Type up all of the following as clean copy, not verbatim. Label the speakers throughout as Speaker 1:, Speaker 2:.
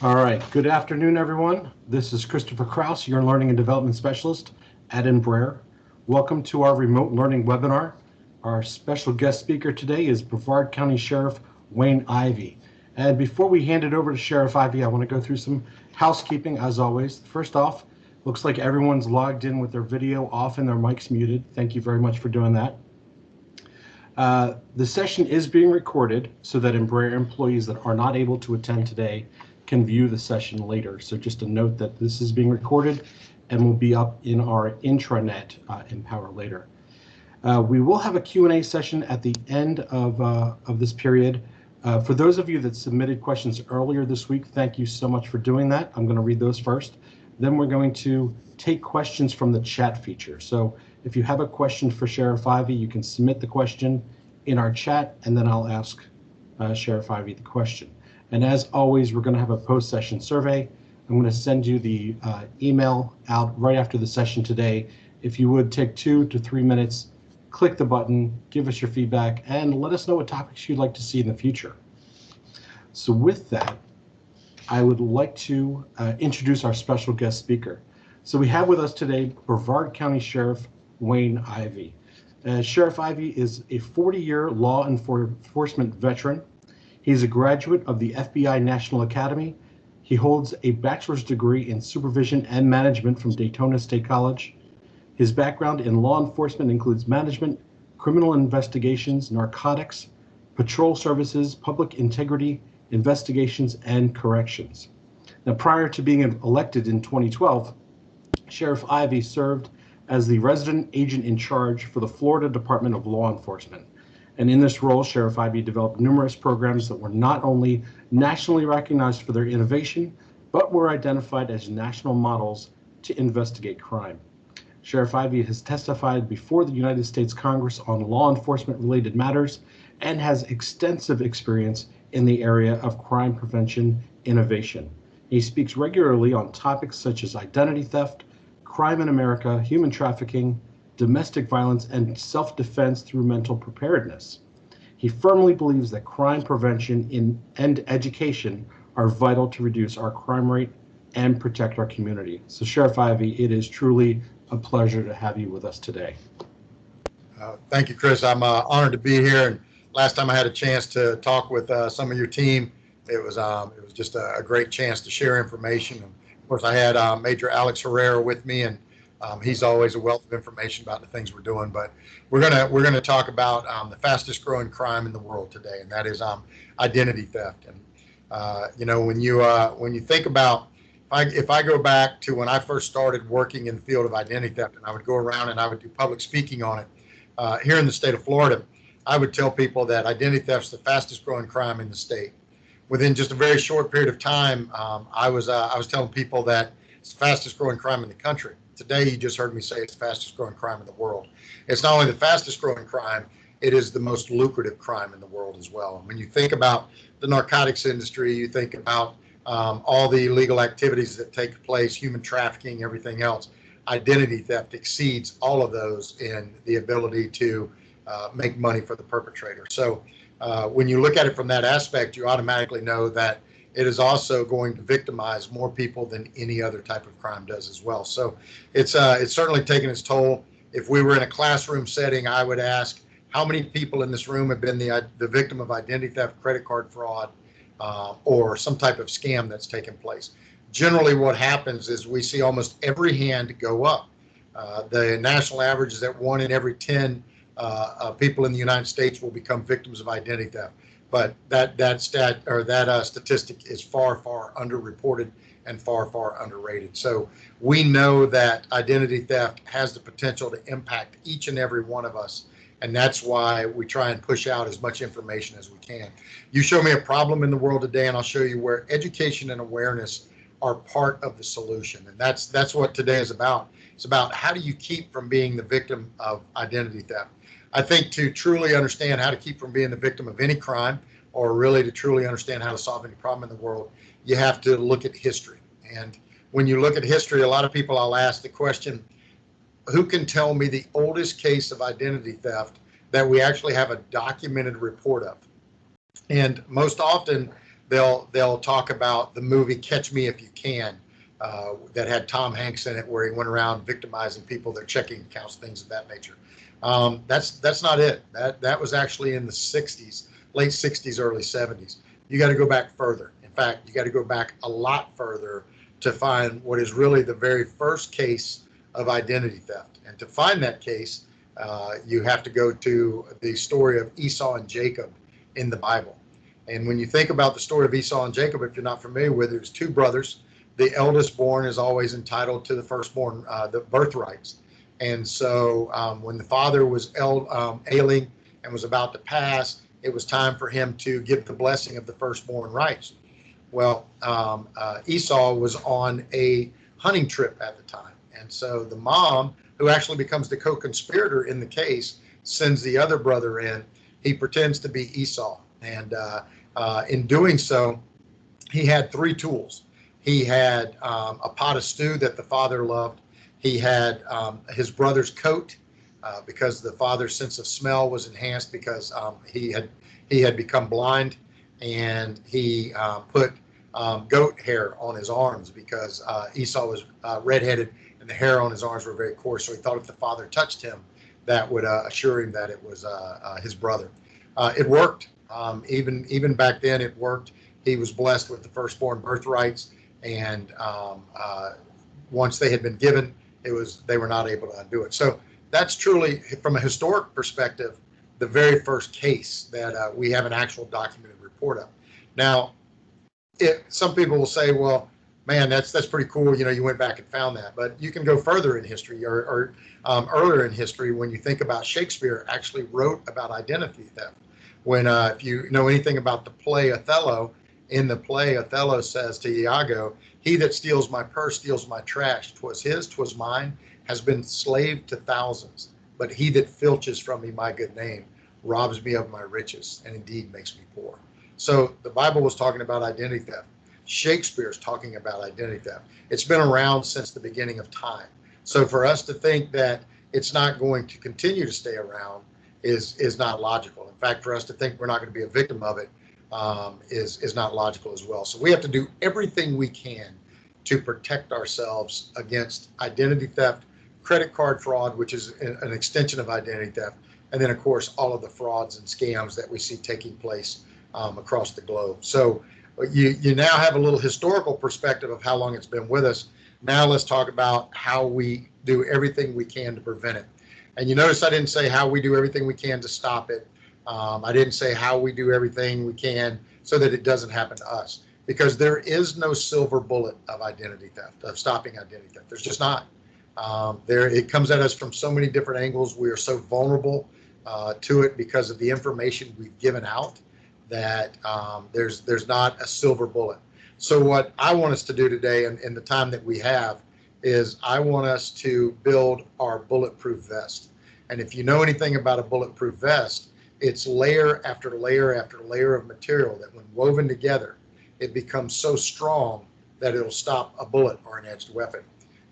Speaker 1: All right, good afternoon, everyone. This is Christopher Kraus, your Learning and Development Specialist at Embraer. Welcome to our remote learning webinar. Our special guest speaker today is Brevard County Sheriff Wayne Ivey. And before we hand it over to Sheriff Ivey, I want to go through some housekeeping as always. First off, looks like everyone's logged in with their video off and their mics muted. Thank you very much for doing that. The session is being recorded so that Embraer employees that are not able to attend today can view the session later. So just a note that this is being recorded and will be up in our intranet in Power later. We will have a Q&A session at the end of this period. For those of you that submitted questions earlier this week, thank you so much for doing that. I'm going to read those first. Then we're going to take questions from the chat feature. So if you have a question for Sheriff Ivey, you can submit the question in our chat, and then I'll ask Sheriff Ivey the question. And as always, we're going to have a post-session survey. I'm going to send you the email out right after the session today. If you would take 2 to 3 minutes, click the button, give us your feedback, and let us know what topics you'd like to see in the future. So with that, I would like to introduce our special guest speaker. So we have with us today Brevard County Sheriff Wayne Ivey. Sheriff Ivey is a 40-year law enforcement veteran. He's a graduate of the FBI National Academy. He holds a bachelor's degree in supervision and management from Daytona State College. His background in law enforcement includes management, criminal investigations, narcotics, patrol services, public integrity, investigations, and corrections. Now, prior to being elected in 2012, Sheriff Ivey served as the resident agent in charge for the Florida Department of Law Enforcement. And in this role, Sheriff Ivey developed numerous programs that were not only nationally recognized for their innovation, but were identified as national models to investigate crime. Sheriff Ivey has testified before the United States Congress on law enforcement related matters and has extensive experience in the area of crime prevention innovation. He speaks regularly on topics such as identity theft, crime in America, human trafficking, domestic violence, and self-defense through mental preparedness. He firmly believes that crime prevention and education are vital to reduce our crime rate and protect our community. So Sheriff Ivey, it is truly a pleasure to have you with us today.
Speaker 2: Thank you, Chris. I'm honored to be here. And last time I had a chance to talk with some of your team, it was just a great chance to share information. And of course, I had Major Alex Herrera with me, and he's always a wealth of information about the things we're doing. But we're gonna talk about the fastest growing crime in the world today, and that is identity theft. And when you think about if I go back to when I first started working in the field of identity theft, and I would go around and I would do public speaking on it here in the state of Florida, I would tell people that identity theft is the fastest growing crime in the state. Within just a very short period of time, I was telling people that it's the fastest growing crime in the country. Today, you just heard me say it's the fastest growing crime in the world. It's not only the fastest growing crime, it is the most lucrative crime in the world as well. And when you think about the narcotics industry, you think about all the illegal activities that take place, human trafficking, everything else. Identity theft exceeds all of those in the ability to make money for the perpetrator. So when you look at it from that aspect, you automatically know that it is also going to victimize more people than any other type of crime does as well. So it's certainly taken its toll. If we were in a classroom setting, I would ask how many people in this room have been the victim of identity theft, credit card fraud, or some type of scam that's taken place. Generally, what happens is we see almost every hand go up. The national average is that 1 in every 10 people in the United States will become victims of identity theft. But that statistic is far underreported and far underrated. So we know that identity theft has the potential to impact each and every one of us. And that's why we try and push out as much information as we can. You show me a problem in the world today, and I'll show you where education and awareness are part of the solution. And that's what today is about. It's about how do you keep from being the victim of identity theft. I think to truly understand how to keep from being the victim of any crime, or really to truly understand how to solve any problem in the world, you have to look at history. And when you look at history, a lot of people, I'll ask the question, who can tell me the oldest case of identity theft that we actually have a documented report of? And most often, they'll talk about the movie Catch Me If You Can, that had Tom Hanks in it, where he went around victimizing people, their checking accounts, things of that nature. That's not it. That was actually in the 60s, late 60s, early 70s. You got to go back further. In fact, you got to go back a lot further to find what is really the very first case of identity theft. And to find that case, you have to go to the story of Esau and Jacob in the Bible. And when you think about the story of Esau and Jacob, if you're not familiar with it, there's two brothers. The eldest born is always entitled to the firstborn, the birthrights. And so when the father was ailing and was about to pass, it was time for him to give the blessing of the firstborn rights. Well, Esau was on a hunting trip at the time. And so the mom, who actually becomes the co-conspirator in the case, sends the other brother in. He pretends to be Esau. And in doing so, he had three tools. He had a pot of stew that the father loved. He had his brother's coat because the father's sense of smell was enhanced because he had become blind, and he put goat hair on his arms because Esau was redheaded and the hair on his arms were very coarse. So he thought if the father touched him, that would assure him that it was his brother. It worked. Even back then, it worked. He was blessed with the firstborn birthrights, and once they had been given, they were not able to undo it. So that's truly, from a historic perspective, the very first case that we have an actual documented report of. Now, some people will say, well, man, that's pretty cool. You went back and found that. But you can go further in history or earlier in history when you think about Shakespeare actually wrote about identity theft. When if you know anything about the play Othello, in the play Othello says to Iago, "He that steals my purse steals my trash. 'Twas his, 'twas mine, has been slave to thousands. But he that filches from me my good name robs me of my riches, and indeed makes me poor." So the Bible was talking about identity theft. Shakespeare's talking about identity theft. It's been around since the beginning of time. So for us to think that it's not going to continue to stay around is not logical. In fact, for us to think we're not going to be a victim of it is not logical as well. So we have to do everything we can to protect ourselves against identity theft, credit card fraud, which is an extension of identity theft, and then, of course, all of the frauds and scams that we see taking place across the globe. So you now have a little historical perspective of how long it's been with us. Now let's talk about how we do everything we can to prevent it. And you notice I didn't say how we do everything we can to stop it. I didn't say how we do everything we can so that it doesn't happen to us, because there is no silver bullet of identity theft, of stopping identity theft. There's just not. It comes at us from so many different angles. We are so vulnerable to it because of the information we've given out that there's not a silver bullet. So what I want us to do today in the time that we have is I want us to build our bulletproof vest. And if you know anything about a bulletproof vest, it's layer after layer after layer of material that when woven together, it becomes so strong that it'll stop a bullet or an edged weapon.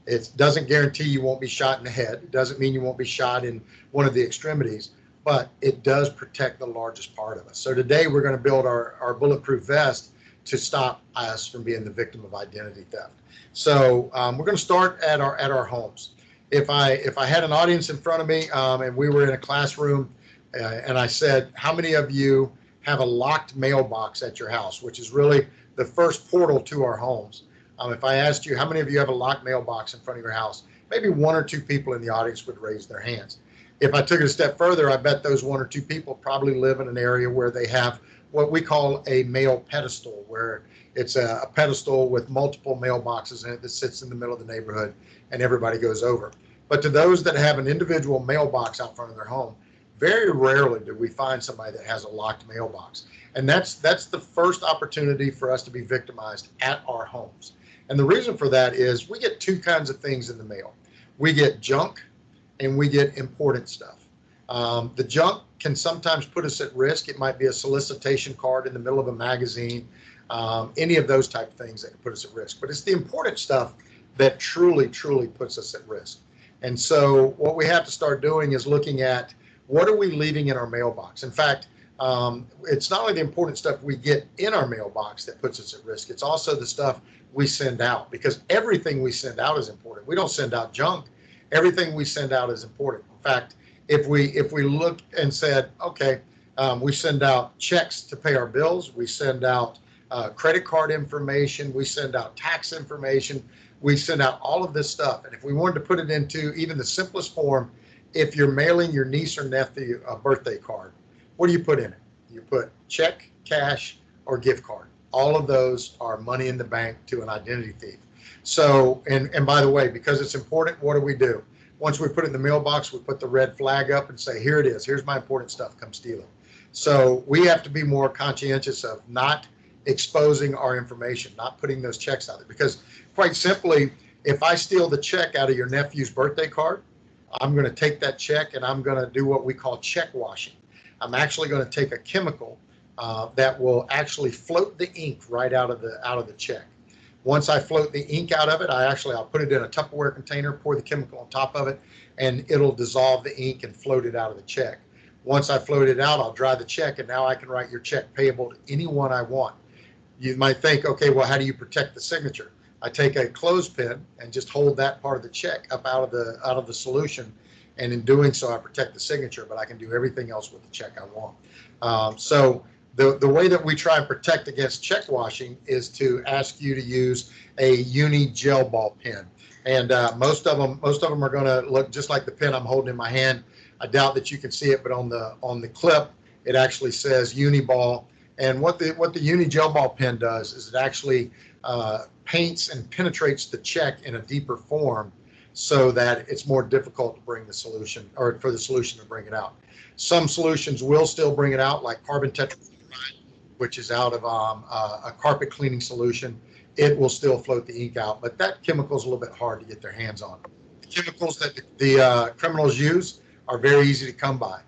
Speaker 2: It doesn't guarantee you won't be shot in the head. It doesn't mean you won't be shot in one of the extremities, but it does protect the largest part of us. So today we're going to build our bulletproof vest to stop us from being the victim of identity theft. So we're going to start at our homes. If I had an audience in front of me and we were in a classroom and I said, how many of you have a locked mailbox at your house, which is really the first portal to our homes? If I asked you, how many of you have a locked mailbox in front of your house, maybe one or two people in the audience would raise their hands. If I took it a step further, I bet those one or two people probably live in an area where they have what we call a mail pedestal, where it's a pedestal with multiple mailboxes in it that sits in the middle of the neighborhood and everybody goes over. But to those that have an individual mailbox out front of their home, very rarely do we find somebody that has a locked mailbox. And that's the first opportunity for us to be victimized at our homes. And the reason for that is we get two kinds of things in the mail. We get junk and we get important stuff. The junk can sometimes put us at risk. It might be a solicitation card in the middle of a magazine, any of those type of things that can put us at risk. But it's the important stuff that truly, truly puts us at risk. And so what we have to start doing is looking at what are we leaving in our mailbox. In fact, it's not only the important stuff we get in our mailbox that puts us at risk, it's also the stuff we send out, because everything we send out is important. We don't send out junk. Everything we send out is important. In fact, if we look and said, okay, we send out checks to pay our bills, we send out credit card information, we send out tax information, we send out all of this stuff. And if we wanted to put it into even the simplest form, if you're mailing your niece or nephew a birthday card, what do you put in it? You put check, cash, or gift card. All of those are money in the bank to an identity thief. So, and by the way, because it's important, what do? Once we put it in the mailbox, we put the red flag up and say, here it is. Here's my important stuff. Come steal it. So we have to be more conscientious of not exposing our information, not putting those checks out there. Because quite simply, if I steal the check out of your nephew's birthday card, I'm going to take that check and I'm going to do what we call check washing. I'm actually going to take a chemical that will actually float the ink right out of the check. Once I float the ink out of it, I'll put it in a Tupperware container, pour the chemical on top of it, and it'll dissolve the ink and float it out of the check. Once I float it out, I'll dry the check, and now I can write your check payable to anyone I want. You might think, okay, well, how do you protect the signature? I take a clothespin and just hold that part of the check up out of the solution, and in doing so, I protect the signature, but I can do everything else with the check I want. So the way that we try and protect against check washing is to ask you to use a uni gel ball pen, and most of them are going to look just like the pen I'm holding in my hand. I doubt that you can see it, but on the clip, it actually says uni ball. And what the uni gel ball pen does is it actually paints and penetrates the check in a deeper form, so that it's more difficult to bring the solution, or for the solution to bring it out. Some solutions will still bring it out, like carbon tetrafluoride, which is out of a carpet cleaning solution. It will still float the ink out, but that chemical is a little bit hard to get their hands on. The chemicals that the criminals use are very easy to come by.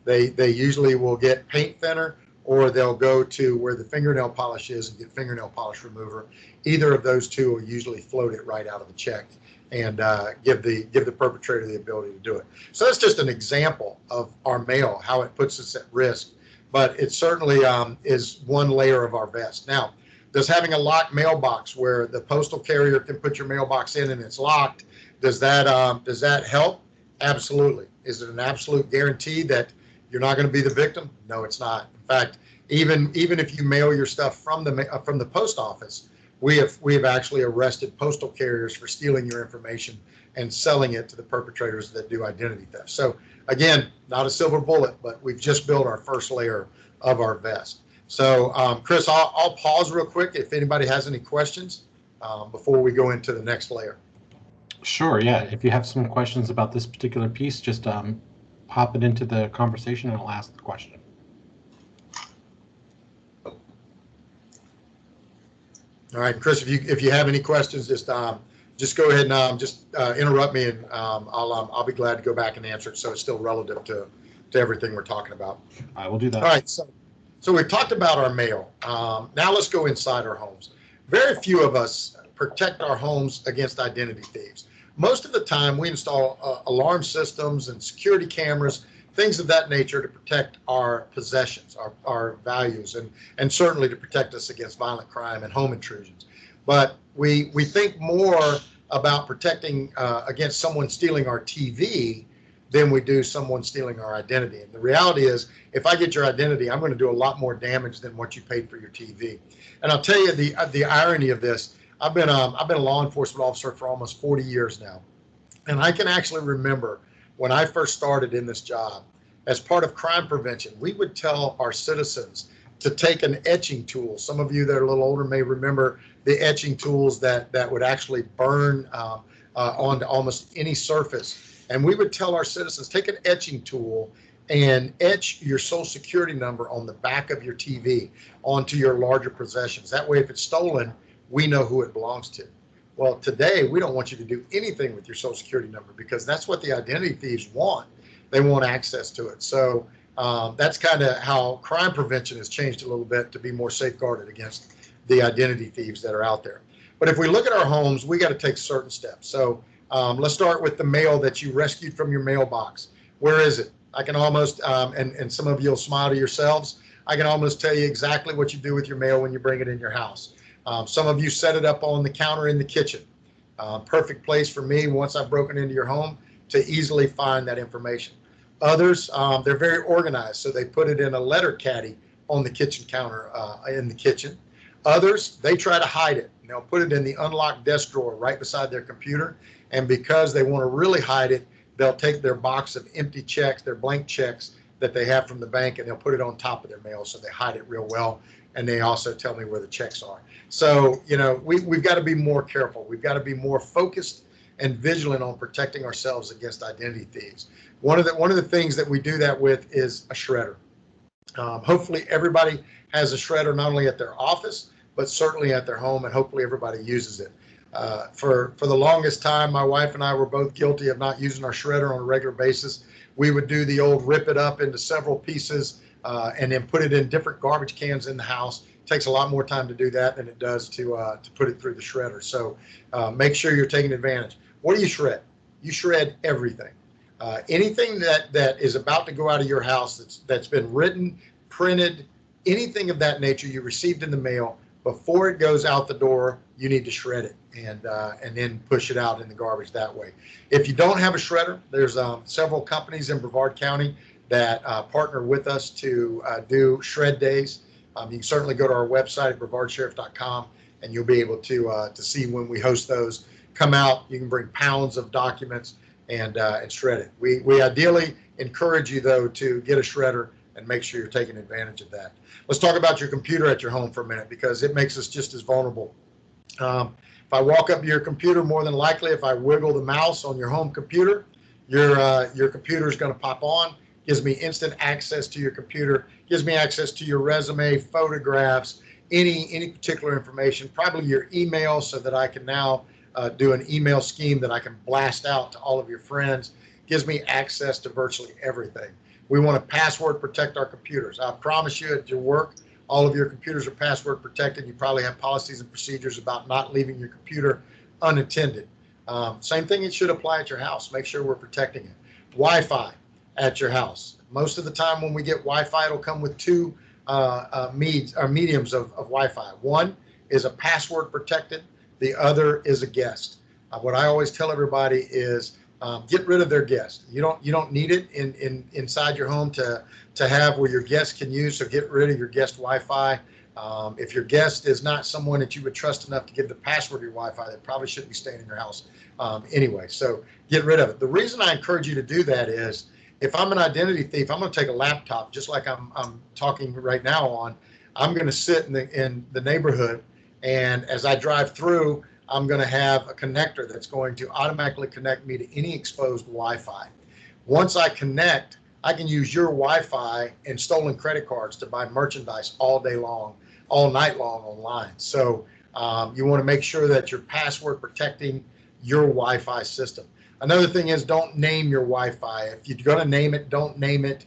Speaker 2: They usually will get paint thinner, or they'll go to where the fingernail polish is and get fingernail polish remover. Either of those two will usually float it right out of the check and give the perpetrator the ability to do it. So that's just an example of our mail, how it puts us at risk, but it certainly is one layer of our vest. Now, does having a locked mailbox where the postal carrier can put your mailbox in and it's locked, does that help? Absolutely. Is it an absolute guarantee that you're not going to be the victim? No, it's not. In fact, even if you mail your stuff from the post office, we have actually arrested postal carriers for stealing your information and selling it to the perpetrators that do identity theft. So again, not a silver bullet, but we've just built our first layer of our vest. So Chris, I'll pause real quick if anybody has any questions before we go into the next layer.
Speaker 1: Sure, yeah. If you have some questions about this particular piece, just pop it into the conversation and I'll ask the question.
Speaker 2: All right, Chris, if you have any questions, just go ahead and interrupt me, and I'll be glad to go back and answer it, so it's still relative to everything we're talking about.
Speaker 1: I will do that.
Speaker 2: All right, so we've talked about our mail. Now let's go inside our homes. Very few of us protect our homes against identity thieves. Most of the time, we install alarm systems and security cameras, things of that nature, to protect our possessions, our values, and certainly to protect us against violent crime and home intrusions. But we think more about protecting against someone stealing our TV than we do someone stealing our identity. And the reality is, if I get your identity, I'm going to do a lot more damage than what you paid for your TV. And I'll tell you the irony of this. I've been a law enforcement officer for almost 40 years now, and I can actually remember when I first started in this job. As part of crime prevention, we would tell our citizens to take an etching tool. Some of you that are a little older may remember the etching tools that would actually burn onto almost any surface. And we would tell our citizens, take an etching tool and etch your social security number on the back of your TV onto your larger possessions. That way, if it's stolen, we know who it belongs to. Well, today, we don't want you to do anything with your social security number, because that's what the identity thieves want. They want access to it. So that's kind of how crime prevention has changed a little bit to be more safeguarded against the identity thieves that are out there. But if we look at our homes, we got to take certain steps. So let's start with the mail that you rescued from your mailbox. Where is it? I can almost, and some of you will smile to yourselves, I can almost tell you exactly what you do with your mail when you bring it in your house. Some of you set it up on the counter in the kitchen. Perfect place for me, once I've broken into your home, to easily find that information. Others, they're very organized, so they put it in a letter caddy on the kitchen counter in the kitchen. Others, they try to hide it. They'll put it in the unlocked desk drawer right beside their computer. And because they want to really hide it, they'll take their box of empty checks, their blank checks that they have from the bank, and they'll put it on top of their mail, so they hide it real well. And they also tell me where the checks are. So, we've got to be more careful. We've got to be more focused and vigilant on protecting ourselves against identity thieves. One of the things that we do that with is a shredder. Hopefully everybody has a shredder, not only at their office, but certainly at their home, and hopefully everybody uses it. For the longest time, my wife and I were both guilty of not using our shredder on a regular basis. We would do the old rip it up into several pieces and then put it in different garbage cans in the house. It takes a lot more time to do that than it does to put it through the shredder. So make sure you're taking advantage. What do you shred? You shred everything. Anything that is about to go out of your house that's been written, printed, anything of that nature you received in the mail, before it goes out the door, you need to shred it and then push it out in the garbage that way. If you don't have a shredder, there's several companies in Brevard County that partner with us to do shred days. You can certainly go to our website at brevardsheriff.com, and you'll be able to see when we host those. Come out, you can bring pounds of documents and shred it. We ideally encourage you, though, to get a shredder and make sure you're taking advantage of that. Let's talk about your computer at your home for a minute, because it makes us just as vulnerable. If I walk up to your computer, more than likely, if I wiggle the mouse on your home computer, your computer is going to pop on. Gives me instant access to your computer. Gives me access to your resume, photographs, any particular information. Probably your email, so that I can now do an email scheme that I can blast out to all of your friends. Gives me access to virtually everything. We want to password protect our computers. I promise you, at your work, all of your computers are password protected. You probably have policies and procedures about not leaving your computer unattended. Same thing, it should apply at your house. Make sure we're protecting it. Wi-Fi at your house. Most of the time when we get Wi-Fi, it'll come with two mediums of Wi-Fi. One is a password protected. The other is a guest. What I always tell everybody is get rid of their guest. You don't need it inside your home to have where your guests can use. So get rid of your guest Wi-Fi. If your guest is not someone that you would trust enough to give the password to your Wi-Fi, they probably shouldn't be staying in your house anyway. So get rid of it. The reason I encourage you to do that is, if I'm an identity thief, I'm going to take a laptop, just like I'm talking right now on. I'm going to sit in the neighborhood, and as I drive through, I'm going to have a connector that's going to automatically connect me to any exposed Wi-Fi. Once I connect, I can use your Wi-Fi and stolen credit cards to buy merchandise all day long, all night long online. So you want to make sure that you're password protecting your Wi-Fi system. Another thing is, don't name your Wi-Fi. If you're going to name it, don't name it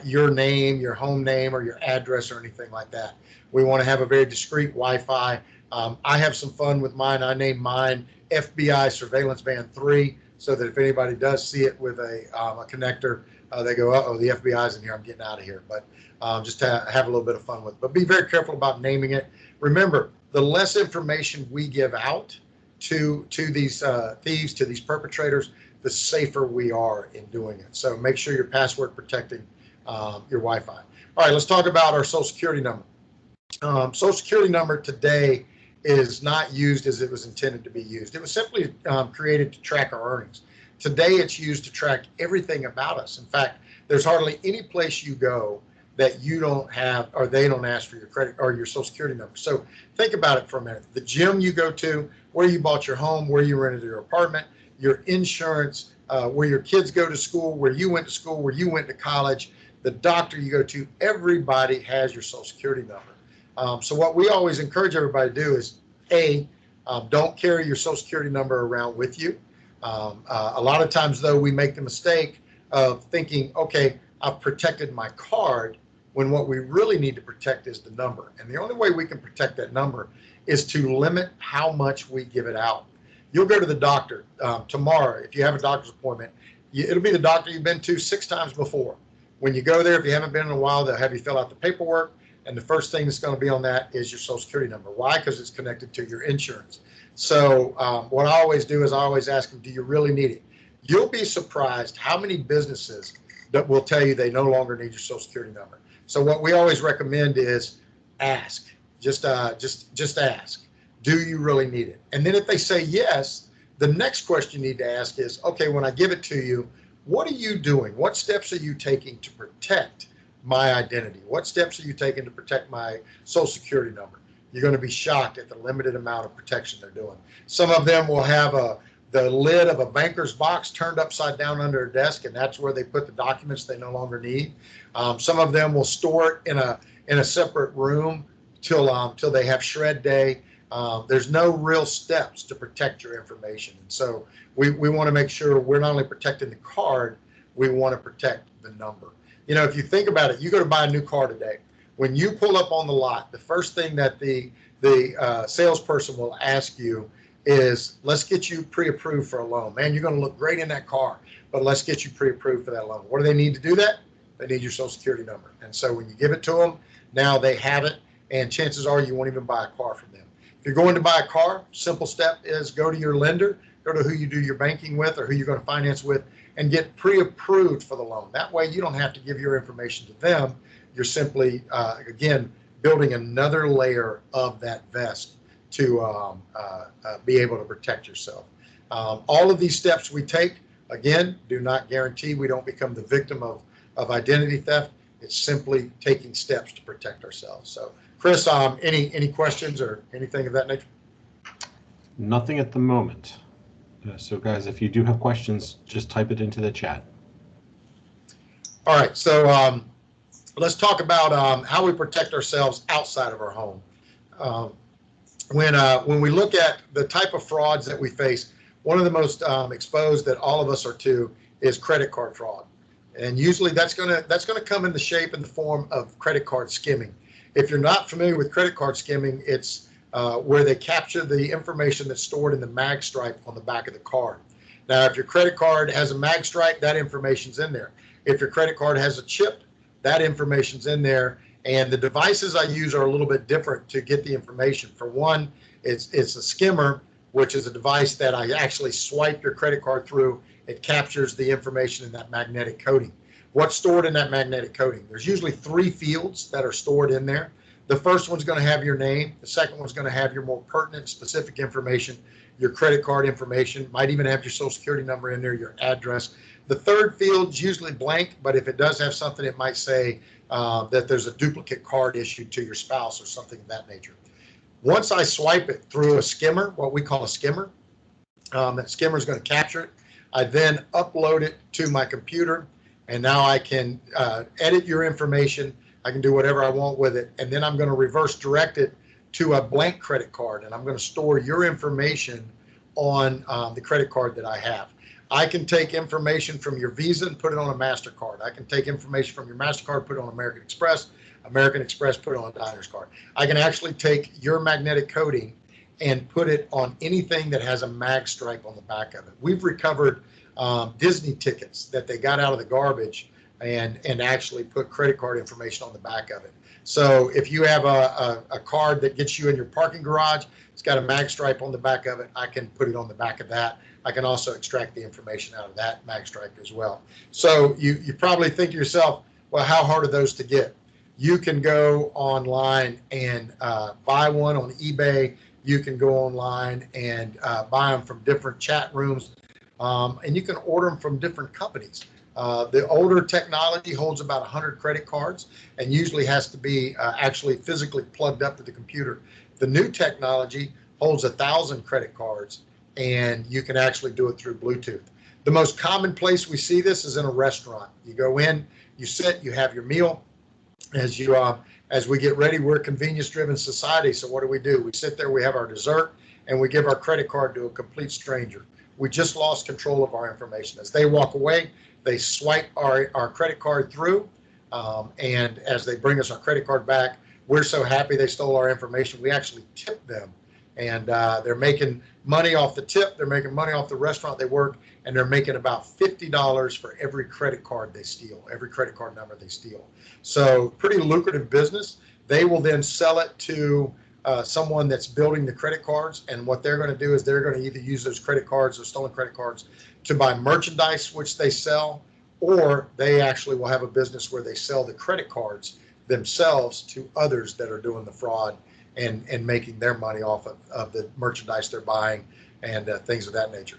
Speaker 2: your name, your home name, or your address, or anything like that. We want to have a very discreet Wi-Fi. I have some fun with mine. I named mine FBI Surveillance Band 3, so that if anybody does see it with a connector, they go, uh-oh, the FBI's in here, I'm getting out of here. But just to have a little bit of fun with it. But be very careful about naming it. Remember, the less information we give out to these thieves, to these perpetrators, the safer we are in doing it. So make sure you're password protecting your Wi-Fi. All right, let's talk about our Social Security number. Social Security number today is not used as it was intended to be used. It was simply created to track our earnings. Today, it's used to track everything about us. In fact, there's hardly any place you go that you don't have, or they don't ask for your credit or your Social Security number. So think about it for a minute. The gym you go to, where you bought your home, where you rented your apartment, your insurance, where your kids go to school, where you went to school, where you went to college, the doctor you go to, everybody has your Social Security number. So what we always encourage everybody to do is, don't carry your Social Security number around with you. A lot of times, though, we make the mistake of thinking, okay, I've protected my card, when what we really need to protect is the number. And the only way we can protect that number is to limit how much we give it out. You'll go to the doctor tomorrow. If you have a doctor's appointment, It'll be the doctor you've been to 6 times before. When you go there, if you haven't been in a while, they'll have you fill out the paperwork. And the first thing that's going to be on that is your social security number. Why? Because it's connected to your insurance. So what I always do is I always ask them, do you really need it? You'll be surprised how many businesses that will tell you they no longer need your social security number. So what we always recommend is ask. Just ask. Do you really need it? And then if they say yes, the next question you need to ask is, okay, when I give it to you, what are you doing? What steps are you taking to protect my identity? What steps are you taking to protect my social security number? You're going to be shocked at the limited amount of protection they're doing. Some of them will have the lid of a banker's box turned upside down under a desk, and that's where they put the documents they no longer need. Some of them will store it in a separate room till they have shred day. There's no real steps to protect your information. And so we want to make sure we're not only protecting the card, we want to protect the number. You know, if you think about it, you go to buy a new car today. When you pull up on the lot, the first thing that the salesperson will ask you is, let's get you pre-approved for a loan. Man, you're going to look great in that car, but let's get you pre-approved for that loan. What do they need to do that? They need your social security number. And so when you give it to them, now they have it, and chances are you won't even buy a car from them. If you're going to buy a car, simple step is go to your lender, go to who you do your banking with or who you're going to finance with, and get pre-approved for the loan. That way you don't have to give your information to them. You're simply, again, building another layer of that vest to be able to protect yourself. All of these steps we take, again, do not guarantee we don't become the victim of identity theft. It's simply taking steps to protect ourselves. So, Chris, any questions or anything of that nature?
Speaker 1: Nothing at the moment. So, guys, if you do have questions, just type it into the chat.
Speaker 2: All right. So let's talk about how we protect ourselves outside of our home. When we look at the type of frauds that we face, one of the most exposed that all of us are to is credit card fraud. And usually that's gonna come in the shape and the form of credit card skimming. If you're not familiar with credit card skimming, it's where they capture the information that's stored in the mag stripe on the back of the card. Now, if your credit card has a mag stripe, that information's in there. If your credit card has a chip, that information's in there. And the devices I use are a little bit different to get the information. For one, it's a skimmer, which is a device that I actually swipe your credit card through. It captures the information in that magnetic coating. What's stored in that magnetic coating? There's usually 3 fields that are stored in there. The first one's going to have your name. The second one's going to have your more pertinent, specific information, your credit card information, might even have your social security number in there, your address. The third field's usually blank, but if it does have something, it might say that there's a duplicate card issued to your spouse or something of that nature. Once I swipe it through a skimmer, what we call a skimmer, that skimmer is going to capture it. I then upload it to my computer, and now I can edit your information. I can do whatever I want with it, and then I'm going to reverse direct it to a blank credit card, and I'm going to store your information on the credit card that I have. I can take information from your Visa and put it on a MasterCard. I can take information from your MasterCard, put it on American Express put it on a Diners card. I can actually take your magnetic coating and put it on anything that has a mag stripe on the back of it. We've recovered Disney tickets that they got out of the garbage and actually put credit card information on the back of it. So if you have a card that gets you in your parking garage, it's got a mag stripe on the back of it, I can put it on the back of that. I can also extract the information out of that mag stripe as well. So you probably think to yourself, well, how hard are those to get? You can go online and buy one on eBay. You can go online and buy them from different chat rooms, and you can order them from different companies. The older technology holds about 100 credit cards and usually has to be actually physically plugged up to the computer. The new technology holds 1,000 credit cards, and you can actually do it through Bluetooth. The most common place we see this is in a restaurant. You go in, you sit, you have your meal. As we get ready, we're a convenience-driven society, so what do? We sit there, we have our dessert, and we give our credit card to a complete stranger. We just lost control of our information. As they walk away, they swipe our credit card through, and as they bring us our credit card back, we're so happy they stole our information, we actually tip them And they're making money off the tip, they're making money off the restaurant they work, and they're making about $50 for every credit card they steal, every credit card number they steal. So pretty lucrative business. They will then sell it to someone that's building the credit cards, and what they're going to do is they're going to either use those credit cards, those stolen credit cards, to buy merchandise which they sell, or they actually will have a business where they sell the credit cards themselves to others that are doing the fraud and making their money off of the merchandise they're buying and things of that nature.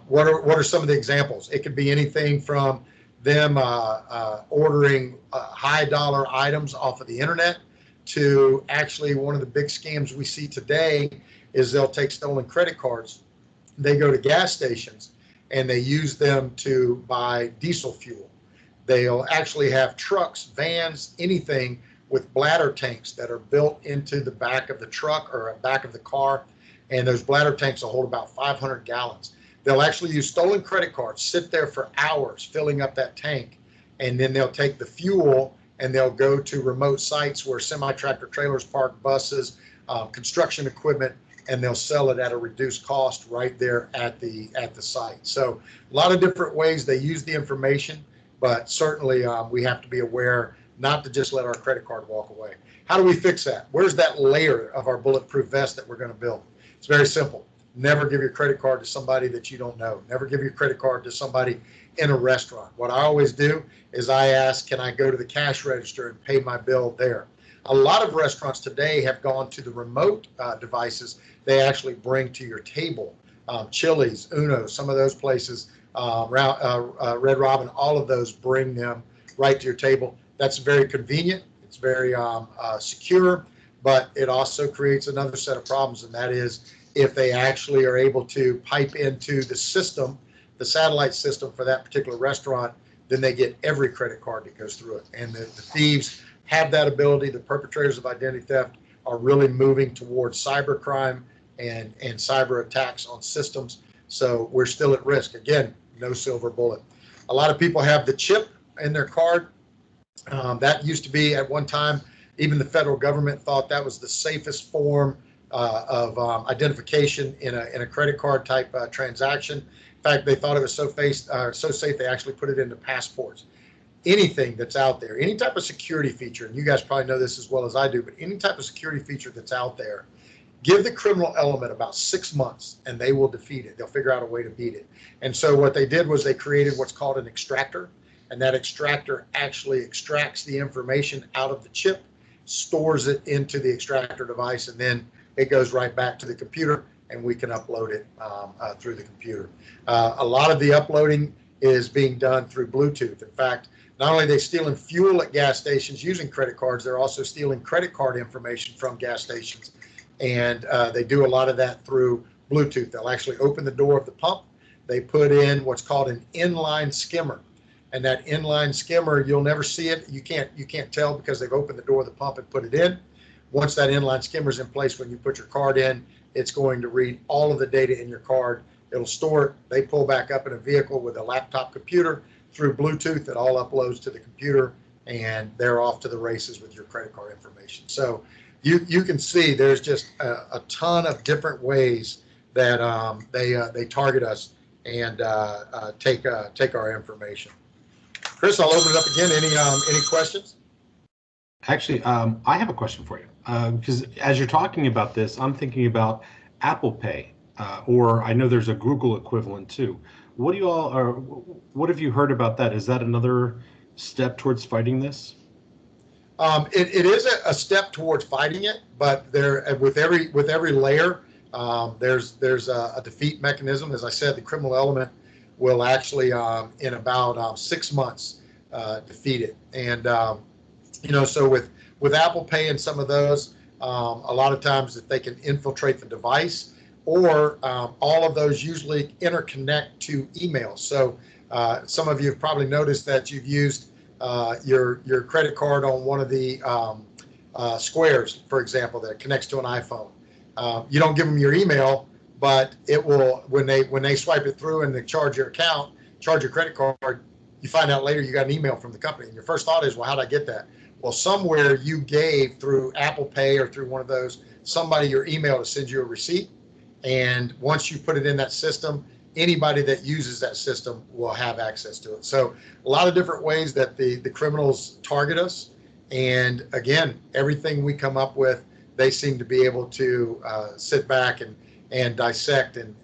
Speaker 2: What are some of the examples? It could be anything from them ordering high dollar items off of the internet, to actually one of the big scams we see today is they'll take stolen credit cards, they go to gas stations, and they use them to buy diesel fuel. They'll actually have trucks, vans, anything with bladder tanks that are built into the back of the truck or back of the car, and those bladder tanks will hold about 500 gallons. They'll actually use stolen credit cards, sit there for hours filling up that tank, and then they'll take the fuel and they'll go to remote sites where semi-tractor trailers park, buses, construction equipment, and they'll sell it at a reduced cost right there at the site. So a lot of different ways they use the information, but certainly we have to be aware not to just let our credit card walk away. How do we fix that? Where's that layer of our bulletproof vest that we're going to build? It's very simple. Never give your credit card to somebody that you don't know. Never give your credit card to somebody in a restaurant. What I always do is I ask, can I go to the cash register and pay my bill there? A lot of restaurants today have gone to the remote devices they actually bring to your table. Chili's, Uno, some of those places, Red Robin, all of those bring them right to your table. That's very convenient. It's very secure, but it also creates another set of problems, and that is if they actually are able to pipe into the system, the satellite system for that particular restaurant, then they get every credit card that goes through it. And the thieves have that ability. The perpetrators of identity theft are really moving towards cybercrime and cyber attacks on systems. So we're still at risk. Again, no silver bullet. A lot of people have the chip in their card. That used to be at one time, even the federal government thought that was the safest form of identification in a credit card type transaction. In fact, they thought it was so safe they actually put it into passports. Anything that's out there, any type of security feature, and you guys probably know this as well as I do, but any type of security feature that's out there, give the criminal element about 6 months and they will defeat it. They'll figure out a way to beat it. And so what they did was they created what's called an extractor, and that extractor actually extracts the information out of the chip, stores it into the extractor device, and then it goes right back to the computer and we can upload it through the computer. A lot of the uploading is being done through Bluetooth. In fact, not only are they stealing fuel at gas stations using credit cards, they're also stealing credit card information from gas stations. And they do a lot of that through Bluetooth. They'll actually open the door of the pump. They put in what's called an inline skimmer. And that inline skimmer, you'll never see it. You can't tell because they've opened the door of the pump and put it in. Once that inline skimmer is in place, when you put your card in, it's going to read all of the data in your card. It'll store it. They pull back up in a vehicle with a laptop computer through Bluetooth. It all uploads to the computer, and they're off to the races with your credit card information. So you can see there's just a ton of different ways that they target us and take our information. Chris, I'll open it up again. Any questions?
Speaker 1: Actually, I have a question for you, because as you're talking about this, I'm thinking about Apple Pay, or I know there's a Google equivalent too. What have you heard about that? Is that another step towards fighting this?
Speaker 2: It is a step towards fighting it, but there with every layer, there's a defeat mechanism. As I said, the criminal element will actually in about 6 months defeat it. And so with Apple Pay and some of those, a lot of times if they can infiltrate the device, or all of those usually interconnect to emails. So some of you have probably noticed that you've used your credit card on one of the squares, for example, that connects to an iPhone. You don't give them your email, but it will, when they swipe it through and they charge your account, charge your credit card, you find out later you got an email from the company. And your first thought is, well, how did I get that? Well, somewhere you gave through Apple Pay or through one of those somebody your email to send you a receipt. And once you put it in that system, anybody that uses that system will have access to it. So a lot of different ways that the criminals target us. And again, everything we come up with, they seem to be able to sit back and dissect and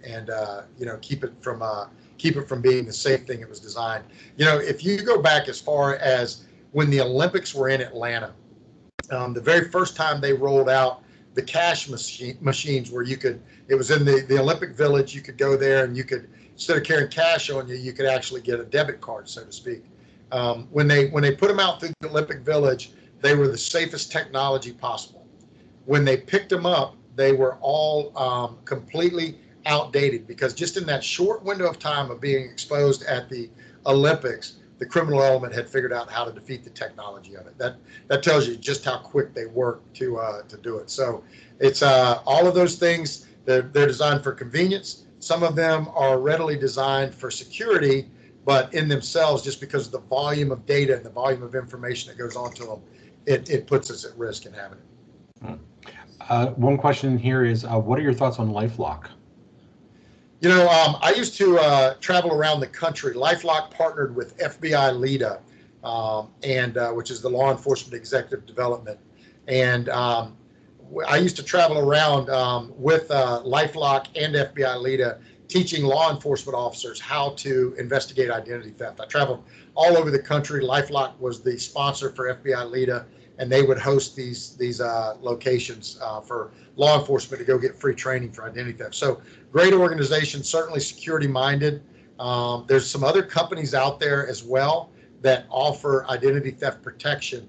Speaker 2: keep it from being the safe thing it was designed. If you go back as far as when the Olympics were in Atlanta, the very first time they rolled out the cash machines where it was in the Olympic Village, you could go there and you could, instead of carrying cash on you, you could actually get a debit card, so to speak. When they put them out through the Olympic Village, they were the safest technology possible. When they picked them up, they were all completely outdated, because just in that short window of time of being exposed at the Olympics, the criminal element had figured out how to defeat the technology of it. That tells you just how quick they work to do it. So it's all of those things. They're designed for convenience. Some of them are readily designed for security, but in themselves, just because of the volume of data and the volume of information that goes onto them, it puts us at risk in having it.
Speaker 1: One question here is, what are your thoughts on LifeLock?
Speaker 2: I used to travel around the country. LifeLock partnered with FBI LEDA, which is the Law Enforcement Executive Development. And I used to travel around with LifeLock and FBI LEDA, teaching law enforcement officers how to investigate identity theft. I traveled all over the country. LifeLock was the sponsor for FBI LEDA, and they would host these locations for law enforcement to go get free training for identity theft. So great organization, certainly security minded. There's some other companies out there as well that offer identity theft protection.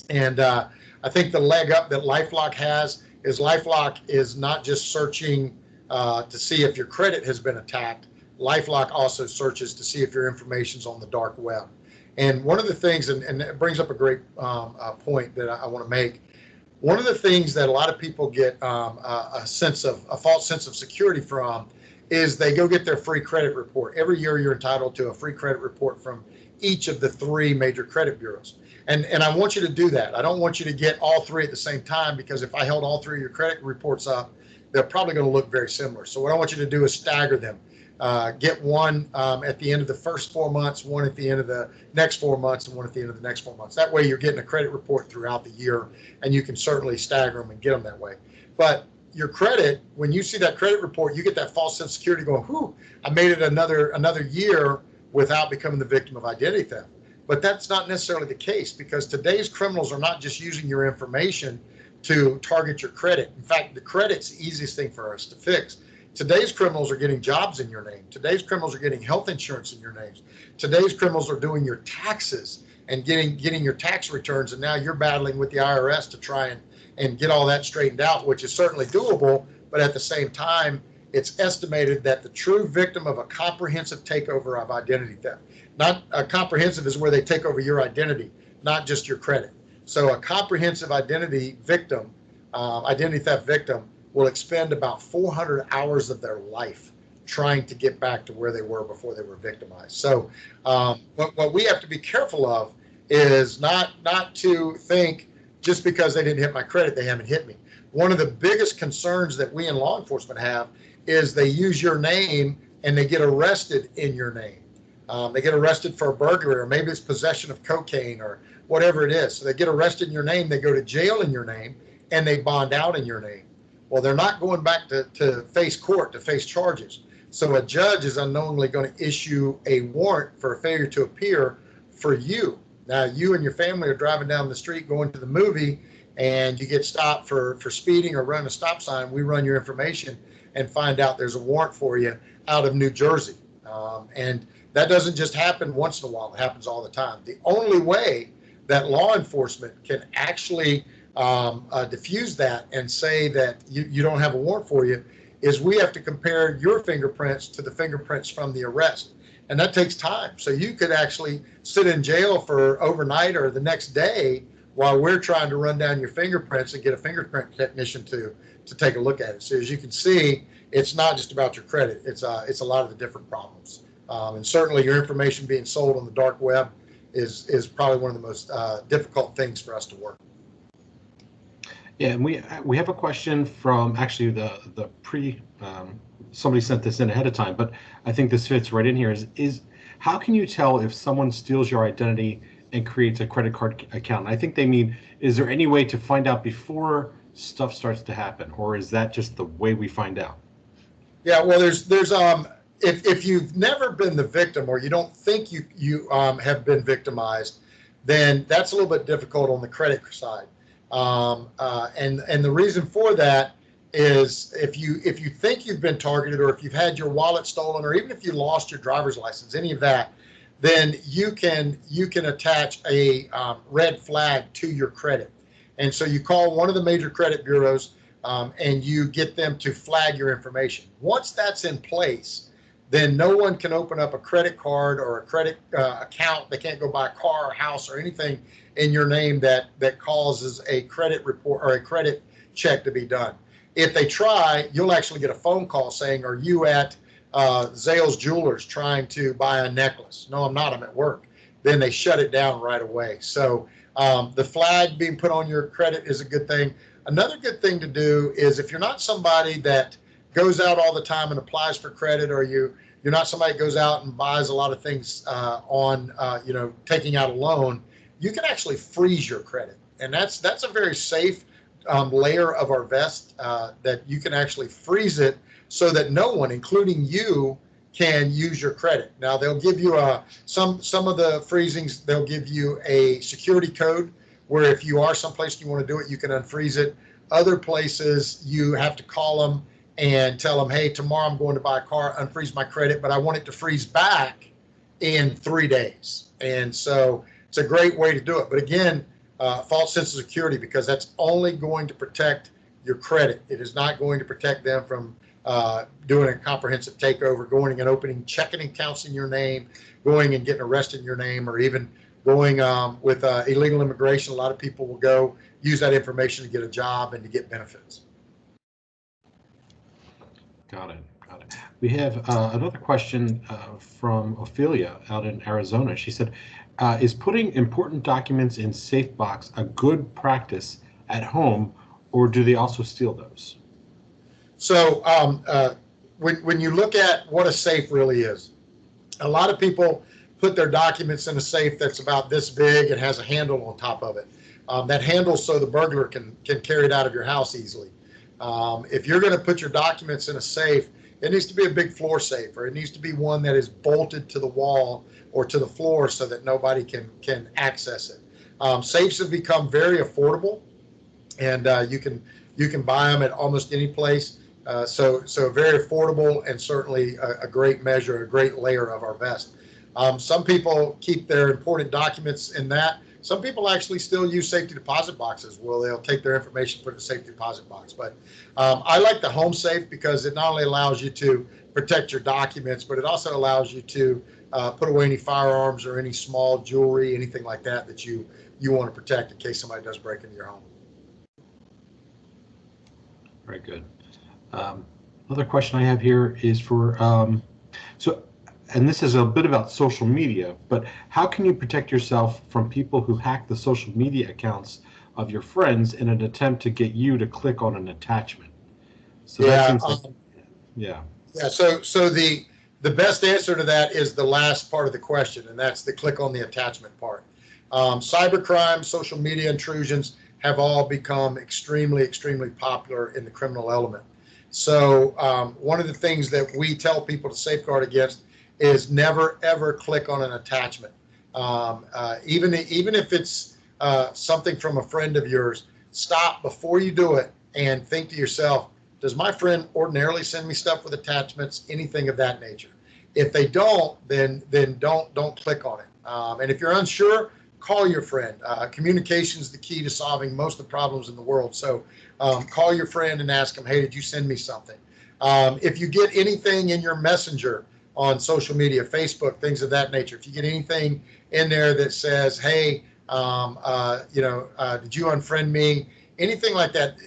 Speaker 2: And I think the leg up that LifeLock has is LifeLock is not just searching to see if your credit has been attacked. LifeLock also searches to see if your information's on the dark web. And one of the things, and it brings up a great point that I want to make. One of the things that a lot of people get a false sense of security from is they go get their free credit report. Every year you're entitled to a free credit report from each of the 3 major credit bureaus. And I want you to do that. I don't want you to get all 3 at the same time, because if I held all 3 of your credit reports up, they're probably going to look very similar. So what I want you to do is stagger them. Get one at the end of the first 4 months, one at the end of the next 4 months, and one at the end of the next 4 months. That way you're getting a credit report throughout the year, and you can certainly stagger them and get them that way. But your credit, when you see that credit report, you get that false sense of security going, whew, I made it another year without becoming the victim of identity theft. But that's not necessarily the case, because today's criminals are not just using your information to target your credit. In fact, the credit's the easiest thing for us to fix. Today's criminals are getting jobs in your name. Today's criminals are getting health insurance in your names. Today's criminals are doing your taxes and getting your tax returns, and now you're battling with the IRS to try and get all that straightened out, which is certainly doable, but at the same time, it's estimated that the true victim of a comprehensive takeover of identity theft, not a comprehensive is where they take over your identity, not just your credit. So a comprehensive identity theft victim will expend about 400 hours of their life trying to get back to where they were before they were victimized. So what we have to be careful of is not to think just because they didn't hit my credit, they haven't hit me. One of the biggest concerns that we in law enforcement have is they use your name and they get arrested in your name. They get arrested for a burglary, or maybe it's possession of cocaine or whatever it is. So they get arrested in your name, they go to jail in your name, and they bond out in your name. Well, they're not going back to face court, to face charges. So a judge is unknowingly going to issue a warrant for a failure to appear for you. Now, you and your family are driving down the street going to the movie, and you get stopped for speeding or running a stop sign. We run your information and find out there's a warrant for you out of New Jersey. And that doesn't just happen once in a while. It happens all the time. The only way that law enforcement can actually diffuse that and say that you don't have a warrant for you is we have to compare your fingerprints to the fingerprints from the arrest. And that takes time. So you could actually sit in jail for overnight or the next day while we're trying to run down your fingerprints and get a fingerprint technician to take a look at it. So as you can see, it's not just about your credit. It's a lot of the different problems. And certainly your information being sold on the dark web is probably one of the most difficult things for us to work.
Speaker 1: Yeah, and we have a question from actually somebody sent this in ahead of time, but I think this fits right in here. Is how can you tell if someone steals your identity and creates a credit card account? And I think they mean, is there any way to find out before stuff starts to happen, or is that just the way we find out?
Speaker 2: Yeah, well, if you've never been the victim or you don't think you have been victimized, then that's a little bit difficult on the credit side. And the reason for that is if you think you've been targeted, or if you've had your wallet stolen, or even if you lost your driver's license, any of that, then you can attach a red flag to your credit. And so you call one of the major credit bureaus, and you get them to flag your information. Once that's in place, then no one can open up a credit card or a credit account. They can't go buy a car or house or anything in your name that causes a credit report or a credit check to be done. If they try, you'll actually get a phone call saying, "Are you at Zales Jewelers trying to buy a necklace?" "No, I'm not. I'm at work." Then they shut it down right away. So the flag being put on your credit is a good thing. Another good thing to do is, if you're not somebody that goes out all the time and applies for credit, or you're not somebody that goes out and buys a lot of things on taking out a loan, you can actually freeze your credit, and that's a very safe layer of our vest, that you can actually freeze it so that no one, including you, can use your credit. Now they'll give you some of the freezings. They'll give you a security code where if you are someplace you want to do it, you can unfreeze it. Other places you have to call them and tell them, "Hey, tomorrow I'm going to buy a car, unfreeze my credit, but I want it to freeze back in 3 days." And so it's a great way to do it. But again, false sense of security, because that's only going to protect your credit. It is not going to protect them from doing a comprehensive takeover, going and opening checking accounts in your name, going and getting arrested in your name, or even going with illegal immigration. A lot of people will go use that information to get a job and to get benefits.
Speaker 1: Got it. Got it. We have another question from Ophelia out in Arizona. She said, "Is putting important documents in safe box a good practice at home, or do they also steal those?"
Speaker 2: So when you look at what a safe really is, a lot of people put their documents in a safe that's about this big and has a handle on top of it. That handle so the burglar can carry it out of your house easily. If you're going to put your documents in a safe, it needs to be a big floor safe, or it needs to be one that is bolted to the wall or to the floor so that nobody can access it. Safes have become very affordable, and you can buy them at almost any place. So very affordable, and certainly a great measure, a great layer of our vest. Some people keep their important documents in that. Some people actually still use safety deposit boxes where they'll take their information, put it in a safety deposit box. But I like the home safe because it not only allows you to protect your documents, but it also allows you to put away any firearms or any small jewelry, anything like that that you want to protect in case somebody does break into your home.
Speaker 1: Very good. Another question I have here is for and this is a bit about social media, but how can you protect yourself from people who hack the social media accounts of your friends in an attempt to get you to click on an attachment? So that seems like, yeah.
Speaker 2: Yeah. So the best answer to that is the last part of the question, and that's the click on the attachment part. Cybercrime, social media intrusions have all become extremely, extremely popular in the criminal element. So one of the things that we tell people to safeguard against is never, ever click on an attachment. Even if it's something from a friend of yours, stop before you do it and think to yourself, does my friend ordinarily send me stuff with attachments, anything of that nature? If they don't, then don't click on it. And if you're unsure, call your friend. Communication is the key to solving most of the problems in the world. So call your friend and ask them, "Hey, did you send me something?" If you get anything in your messenger on social media, Facebook, things of that nature, if you get anything in there that says, "Hey, did you unfriend me?" Anything like that,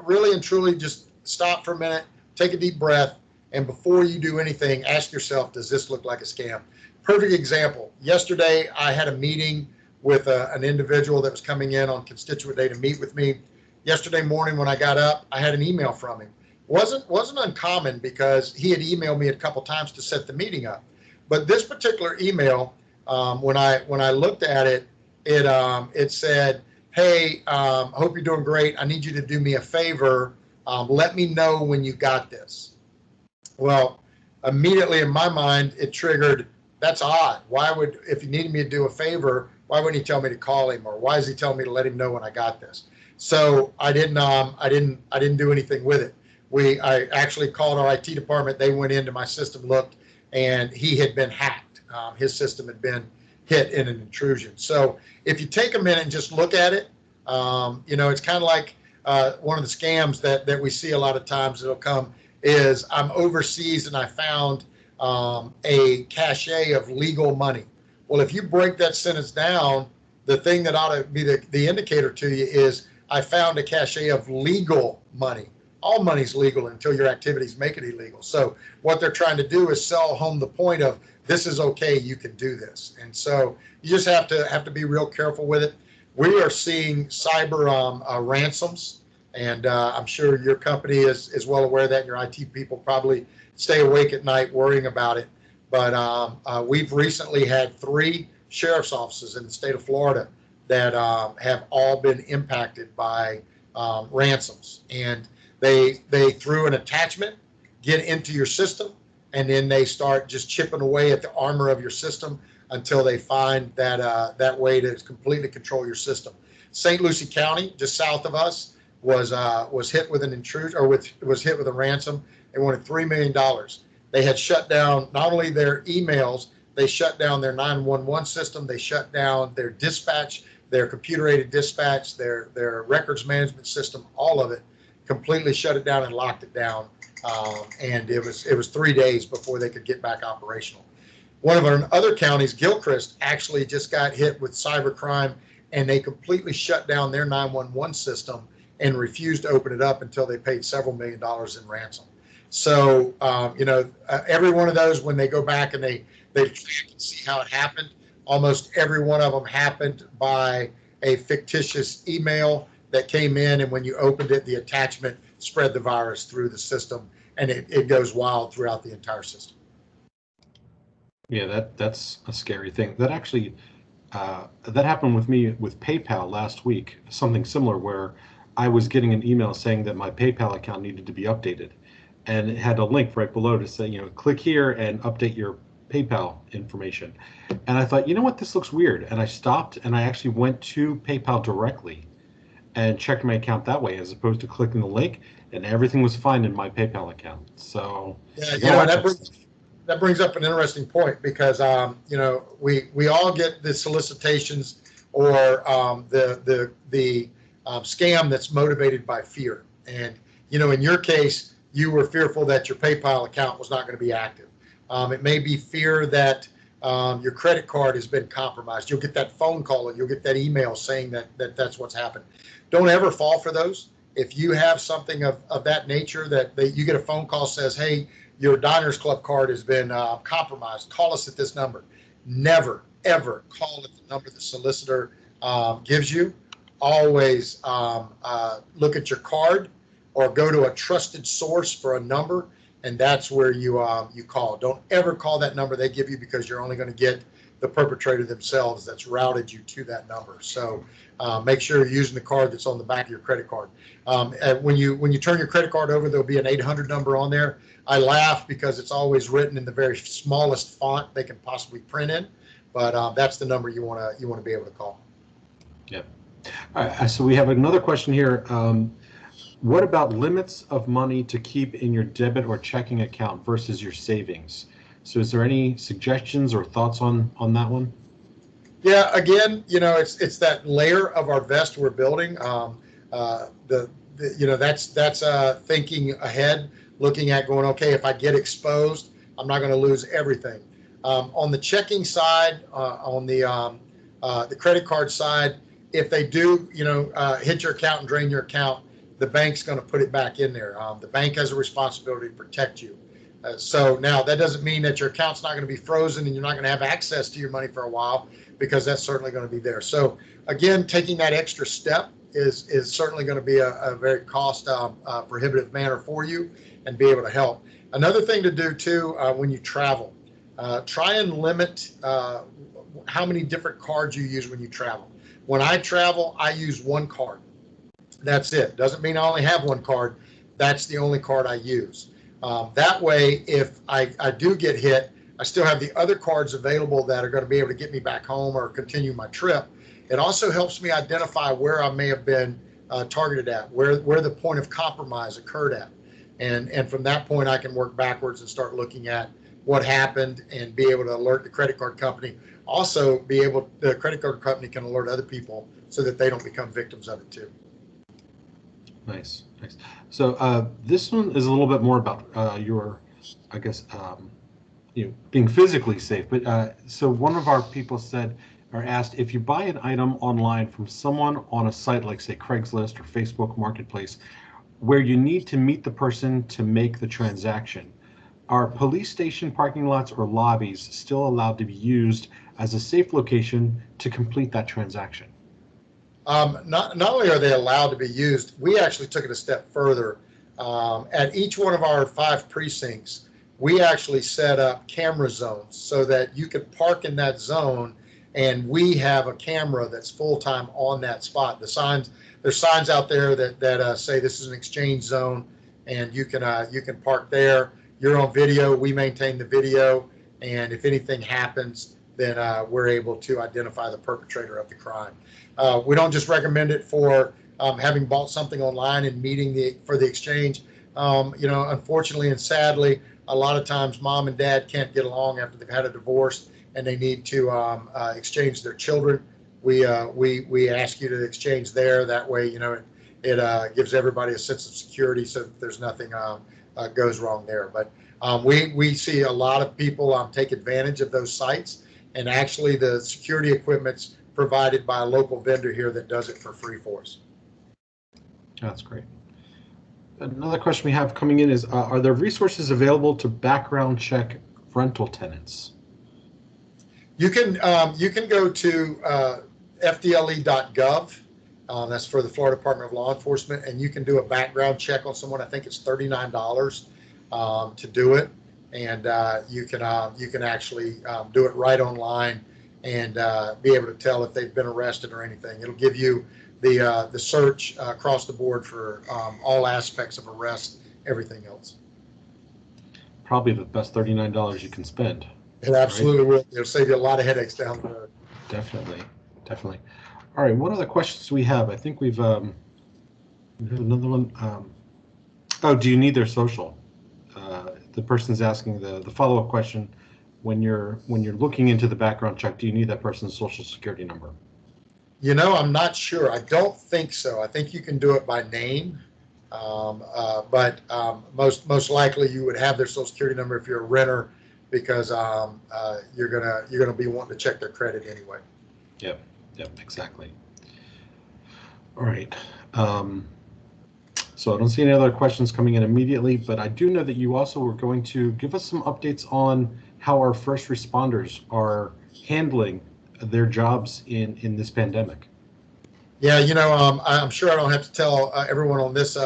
Speaker 2: really and truly just stop for a minute, take a deep breath, and before you do anything, ask yourself, does this look like a scam? Perfect example. Yesterday, I had a meeting with an individual that was coming in on constituent day to meet with me. yesterday morning when I got up, I had an email from him. Wasn't uncommon because he had emailed me a couple times to set the meeting up. But this particular email, when I looked at it, it said, "Hey, hope you're doing great. I need you to do me a favor. Let me know when you got this." Well, immediately in my mind, it triggered, that's odd. Why would, if he needed me to do a favor, why wouldn't he tell me to call him, or why is he telling me to let him know when I got this? So I didn't do anything with it. I actually called our IT department. They went into my system, looked, and he had been hacked. His system had been hit in an intrusion. So if you take a minute and just look at it, it's kind of like one of the scams that we see a lot of times. It'll come is, I'm overseas and I found a cache of legal money. Well, if you break that sentence down, the thing that ought to be the indicator to you is, I found a cache of legal money. All money's legal until your activities make it illegal. So what they're trying to do is sell home the point of, this is okay, you can do this. And so you just have to be real careful with it. We are seeing cyber ransoms, and I'm sure your company is well aware of that, and your IT people probably stay awake at night worrying about it. But we've recently had 3 sheriff's offices in the state of Florida that have all been impacted by ransoms. And they through an attachment get into your system, and then they start just chipping away at the armor of your system until they find that way to completely control your system. St. Lucie County, just south of us, was hit with an intrusion, or was hit with a ransom. They wanted $3 million. They had shut down not only their emails, they shut down their 911 system, they shut down their dispatch, their computer-aided dispatch, their records management system, all of it, completely shut it down and locked it down. And it was 3 days before they could get back operational. One of our other counties, Gilchrist, actually just got hit with cybercrime, and they completely shut down their 911 system and refused to open it up until they paid several $1 million in ransom. So, every one of those, when they go back and they track and see how it happened, almost every one of them happened by a fictitious email that came in, and when you opened it, the attachment spread the virus through the system, and it goes wild throughout the entire system.
Speaker 1: Yeah, that's a scary thing. That actually that happened with me with PayPal last week, something similar, where I was getting an email saying that my PayPal account needed to be updated, and it had a link right below to say, click here and update your PayPal information. And I thought, you know what, this looks weird. And I stopped and I actually went to PayPal directly and checked my account that way, as opposed to clicking the link, and everything was fine in my PayPal account. So
Speaker 2: yeah, that brings up an interesting point, because we all get the solicitations or the scam that's motivated by fear. And in your case, you were fearful that your PayPal account was not going to be active. It may be fear that your credit card has been compromised. You'll get that phone call and you'll get that email saying that's what's happened. Don't ever fall for those. If you have something of that nature, that you get a phone call says, "Hey, your Diners Club card has been compromised, call us at this number." Never, ever call at the number the solicitor gives you. Always look at your card or go to a trusted source for a number, and that's where you call. Don't ever call that number they give you, because you're only going to get the perpetrator themselves that's routed you to that number. So make sure you're using the card that's on the back of your credit card. And when you turn your credit card over, there'll be an 800 number on there. I laugh because it's always written in the very smallest font they can possibly print in, but that's the number you want to be able to call.
Speaker 1: Yep. All right, so we have another question here. What about limits of money to keep in your debit or checking account versus your savings? So is there any suggestions or thoughts on that one?
Speaker 2: Yeah, again, it's that layer of our vest we're building. That's thinking ahead, looking at going, okay, if I get exposed, I'm not going to lose everything. On the checking side, on the credit card side, if they do, hit your account and drain your account, the bank's going to put it back in there. The bank has a responsibility to protect you. So now that doesn't mean that your account's not going to be frozen and you're not going to have access to your money for a while, because that's certainly going to be there. So again, taking that extra step is certainly going to be a very cost prohibitive manner for you and be able to help. Another thing to do too when you travel, try and limit how many different cards you use when you travel. When I travel, I use one card. That's it. Doesn't mean I only have one card. That's the only card I use. That way, if I do get hit, I still have the other cards available that are going to be able to get me back home or continue my trip. It also helps me identify where I may have been targeted at, where the point of compromise occurred at. And from that point, I can work backwards and start looking at what happened and be able to alert the credit card company. Also, the credit card company can alert other people so that they don't become victims of it too.
Speaker 1: Nice, nice. So this one is a little bit more about your, I guess, being physically safe. But so one of our people said or asked, if you buy an item online from someone on a site like, say, Craigslist or Facebook Marketplace, where you need to meet the person to make the transaction, are police station parking lots or lobbies still allowed to be used as a safe location to complete that transaction?
Speaker 2: Not only are they allowed to be used, we actually took it a step further. At each one of our 5 precincts, we actually set up camera zones so that you could park in that zone, and we have a camera that's full-time on that spot. There's signs out there that say this is an exchange zone, and you can park there. You're on video. We maintain the video, and if anything happens, then we're able to identify the perpetrator of the crime. We don't just recommend it for having bought something online and meeting for the exchange. Unfortunately and sadly, a lot of times mom and dad can't get along after they've had a divorce and they need to exchange their children. We ask you to exchange there. That way, it gives everybody a sense of security so that there's nothing goes wrong there. But we see a lot of people take advantage of those sites, and actually the security equipment's provided by a local vendor here that does it for free for us.
Speaker 1: That's great. Another question we have coming in is, are there resources available to background check rental tenants?
Speaker 2: You can go to fdle.gov. That's for the Florida Department of Law Enforcement, and you can do a background check on someone. I think it's $39 to do it, and you can actually do it right online and be able to tell if they've been arrested or anything. It'll give you the search across the board for all aspects of arrest, everything else.
Speaker 1: Probably the best $39 you can spend.
Speaker 2: It absolutely will. It'll save you a lot of headaches down the road.
Speaker 1: Definitely. All right, what other questions do we have? I think we have another one. Do you need their social? The person's asking the follow-up question. When you're looking into the background check, do you need that person's social security number?
Speaker 2: I'm not sure. I don't think so. I think you can do it by name, but most likely you would have their social security number if you're a renter, because you're gonna be wanting to check their credit anyway.
Speaker 1: Yep, exactly. All right. So I don't see any other questions coming in immediately, but I do know that you also were going to give us some updates on how our first responders are handling their jobs in this pandemic.
Speaker 2: Yeah, I'm sure I don't have to tell everyone on this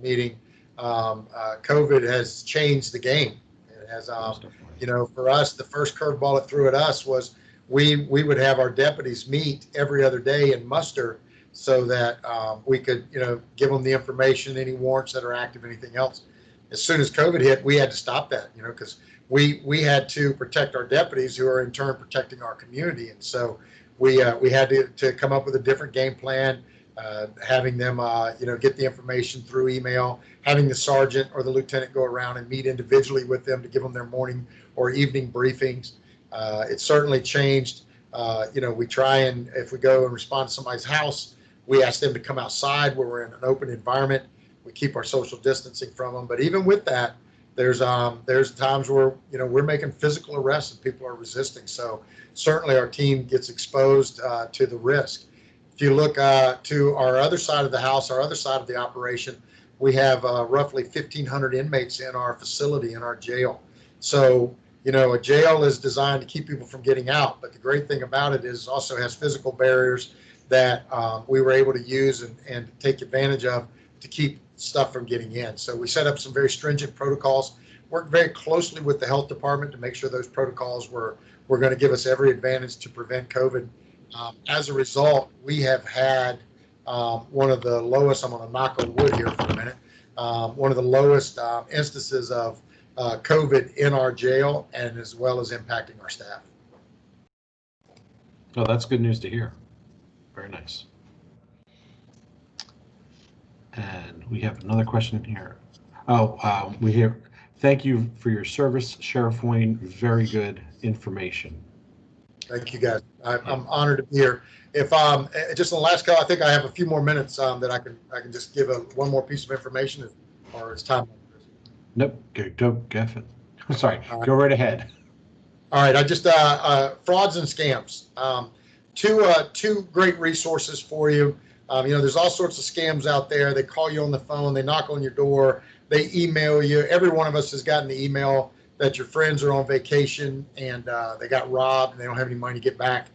Speaker 2: meeting. COVID has changed the game. It has, for us, the first curveball it threw at us was we would have our deputies meet every other day and muster so that we could, give them the information, any warrants that are active, anything else. As soon as COVID hit, we had to stop that, because we had to protect our deputies, who are in turn protecting our community. And so we had to come up with a different game plan, having them, get the information through email, having the sergeant or the lieutenant go around and meet individually with them to give them their morning or evening briefings. It certainly changed. We try, and if we go and respond to somebody's house, we ask them to come outside where we're in an open environment. We keep our social distancing from them. But even with that, there's times where we're making physical arrests and people are resisting. So certainly our team gets exposed to the risk. If you look to our other side of the house, our other side of the operation, we have roughly 1,500 inmates in our facility, in our jail. So a jail is designed to keep people from getting out, but the great thing about it is also has physical barriers that we were able to use and take advantage of to keep stuff from getting in. So we set up some very stringent protocols, worked very closely with the health department to make sure those protocols were going to give us every advantage to prevent COVID. As a result, we have had one of the lowest, I'm going to knock on wood here for a minute, one of the lowest instances of COVID in our jail, and as well as impacting our staff.
Speaker 1: Oh, that's good news to hear. Very nice. And we have another question here. Oh, we hear, thank you for your service, Sheriff Wayne. Very good information.
Speaker 2: Thank you, guys. I'm honored to be here. If just on the last call, I think I have a few more minutes that I can just give one more piece of information, or it's time.
Speaker 1: Nope. Go sorry. Go right ahead.
Speaker 2: All right. I just frauds and scams. Two great resources for you. There's all sorts of scams out there. They call you on the phone. They knock on your door. They email you. Every one of us has gotten the email that your friends are on vacation and they got robbed and they don't have any money to get back.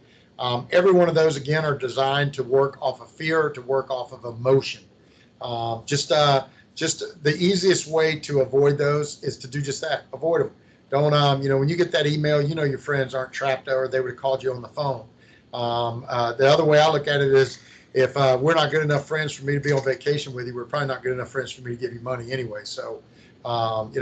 Speaker 2: Every one of those, again, are designed to work off of fear, to work off of emotion. Just the easiest way to avoid those is to do just that. Avoid them. Don't, when you get that email, your friends aren't trapped or they would have called you on the phone. The other way I look at it is if we're not good enough friends for me to be on vacation with you, we're probably not good enough friends for me to give you money anyway. So, don't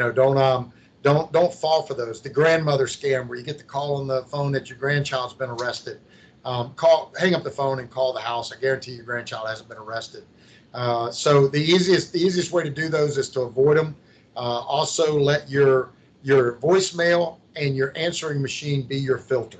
Speaker 2: fall for those. The grandmother scam where you get the call on the phone that your grandchild's been arrested. Hang up the phone and call the house. I guarantee your grandchild hasn't been arrested. So the easiest way to do those is to avoid them. Also, let your voicemail and your answering machine be your filter.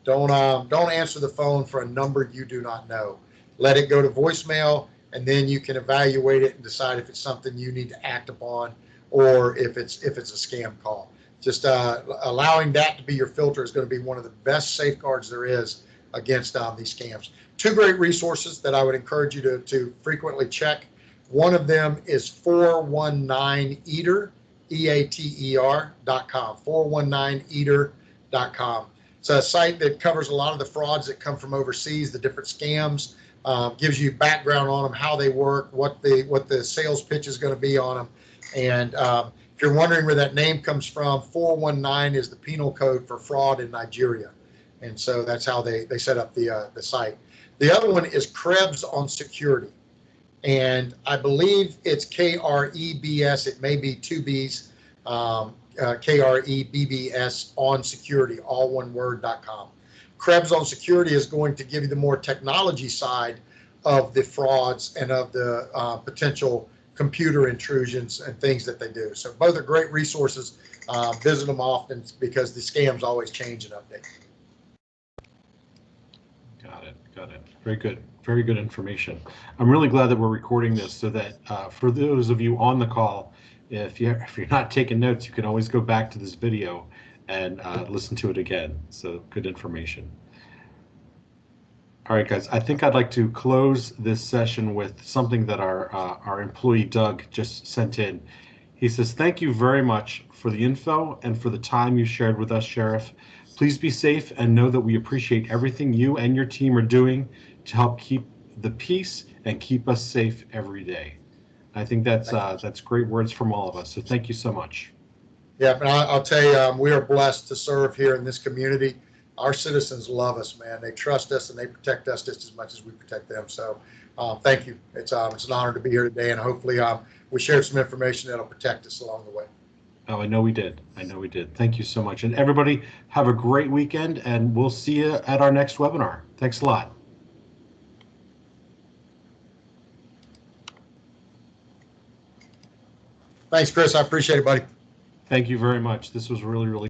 Speaker 2: Don't answer the phone for a number you do not know. Let it go to voicemail, and then you can evaluate it and decide if it's something you need to act upon or if it's a scam call. Just allowing that to be your filter is going to be one of the best safeguards there is against these scams. Two great resources that I would encourage you to frequently check. One of them is 419eater, EATER.com, 419eater.com. It's a site that covers a lot of the frauds that come from overseas, the different scams, gives you background on them, how they work, what the sales pitch is going to be on them. And if you're wondering where that name comes from, 419 is the penal code for fraud in Nigeria. And so that's how they set up the site. The other one is Krebs on Security. And I believe it's KREBS. It may be two B's, KREBBS on Security, all one word.com. Krebs on Security is going to give you the more technology side of the frauds and of the potential computer intrusions and things that they do. So both are great resources. Visit them often because the scams always change and update.
Speaker 1: Got it. Very good. Very good information. I'm really glad that we're recording this so that for those of you on the call, if you're not taking notes, you can always go back to this video and listen to it again. So good information. All right, guys, I think I'd like to close this session with something that our employee Doug just sent in. He says, thank you very much for the info and for the time you shared with us, Sheriff. Please be safe and know that we appreciate everything you and your team are doing to help keep the peace and keep us safe every day. I think that's great words from all of us. So thank you so much.
Speaker 2: Yeah, and I'll tell you, we are blessed to serve here in this community. Our citizens love us, man. They trust us and they protect us just as much as we protect them. So thank you. It's an honor to be here today, and hopefully we shared some information that'll protect us along the way.
Speaker 1: Oh, I know we did. Thank you so much. And everybody have a great weekend, and we'll see you at our next webinar. Thanks a lot.
Speaker 2: Thanks, Chris. I appreciate it, buddy.
Speaker 1: Thank you very much. This was really, really